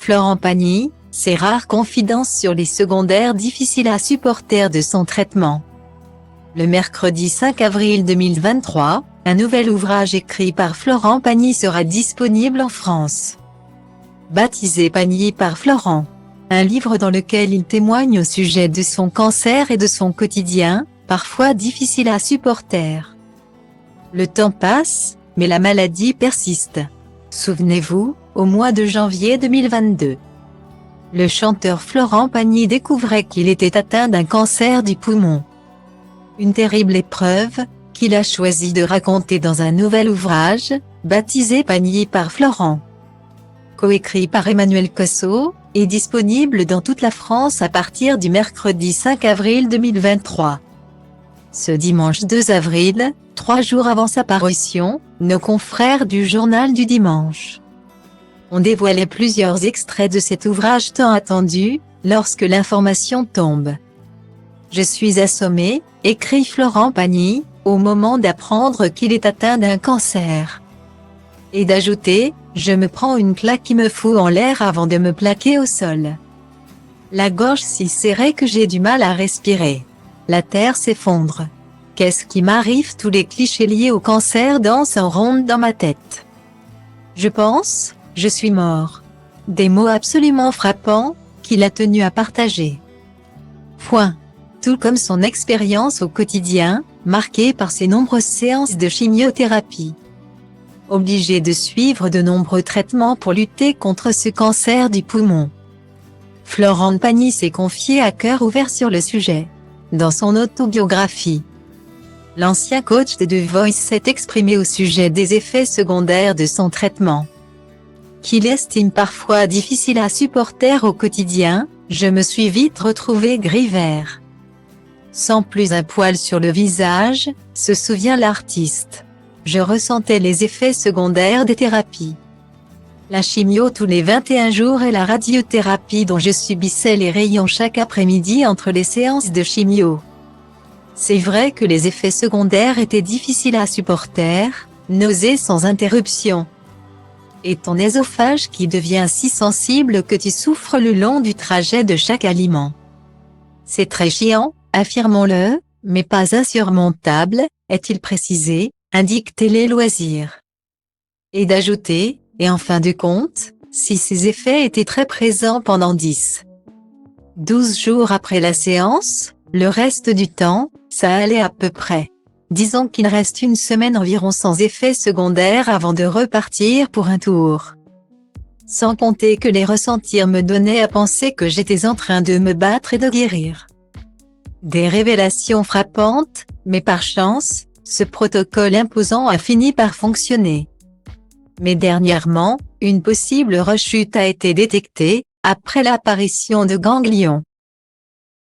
Florent Pagny, ses rares confidences sur les secondaires difficiles à supporter de son traitement. Le mercredi 5 avril 2023, un nouvel ouvrage écrit par Florent Pagny sera disponible en France. Baptisé Pagny par Florent. Un livre dans lequel il témoigne au sujet de son cancer et de son quotidien, parfois difficile à supporter. Le temps passe, mais la maladie persiste. Souvenez-vous, au mois de janvier 2022. Le chanteur Florent Pagny découvrait qu'il était atteint d'un cancer du poumon. Une terrible épreuve, qu'il a choisi de raconter dans un nouvel ouvrage, baptisé Pagny par Florent. Coécrit par Emmanuel Cosso, est disponible dans toute la France à partir du mercredi 5 avril 2023. Ce dimanche 2 avril, 3 jours avant sa parution, nos confrères du Journal du Dimanche ont dévoilé plusieurs extraits de cet ouvrage tant attendu, lorsque l'information tombe. Je suis assommé, écrit Florent Pagny, au moment d'apprendre qu'il est atteint d'un cancer. Et d'ajouter, je me prends une claque qui me fout en l'air avant de me plaquer au sol. La gorge si serrée que j'ai du mal à respirer. La terre s'effondre. Qu'est-ce qui m'arrive? Tous les clichés liés au cancer dansent en ronde dans ma tête. Je pense, je suis mort. Des mots absolument frappants, qu'il a tenu à partager. Point. Tout comme son expérience au quotidien, marquée par ses nombreuses séances de chimiothérapie. Obligé de suivre de nombreux traitements pour lutter contre ce cancer du poumon. Florent Pagny s'est confié à cœur ouvert sur le sujet. Dans son autobiographie, l'ancien coach de The Voice s'est exprimé au sujet des effets secondaires de son traitement, qu'il estime parfois difficile à supporter au quotidien. Je me suis vite retrouvé gris-vert, sans plus un poil sur le visage, se souvient l'artiste. Je ressentais les effets secondaires des thérapies. La chimio tous les 21 jours et la radiothérapie dont je subissais les rayons chaque après-midi entre les séances de chimio. C'est vrai que les effets secondaires étaient difficiles à supporter, nausées sans interruption. Et ton œsophage qui devient si sensible que tu souffres le long du trajet de chaque aliment. C'est très chiant, affirmons-le, mais pas insurmontable, est-il précisé, indique Télé Loisirs. Et d'ajouter, et en fin de compte, si ces effets étaient très présents pendant 12 jours après la séance, le reste du temps, ça allait à peu près. Disons qu'il reste une semaine environ sans effets secondaires avant de repartir pour un tour. Sans compter que les ressentir me donnaient à penser que j'étais en train de me battre et de guérir. Des révélations frappantes, mais par chance, ce protocole imposant a fini par fonctionner. Mais dernièrement, une possible rechute a été détectée, après l'apparition de ganglions.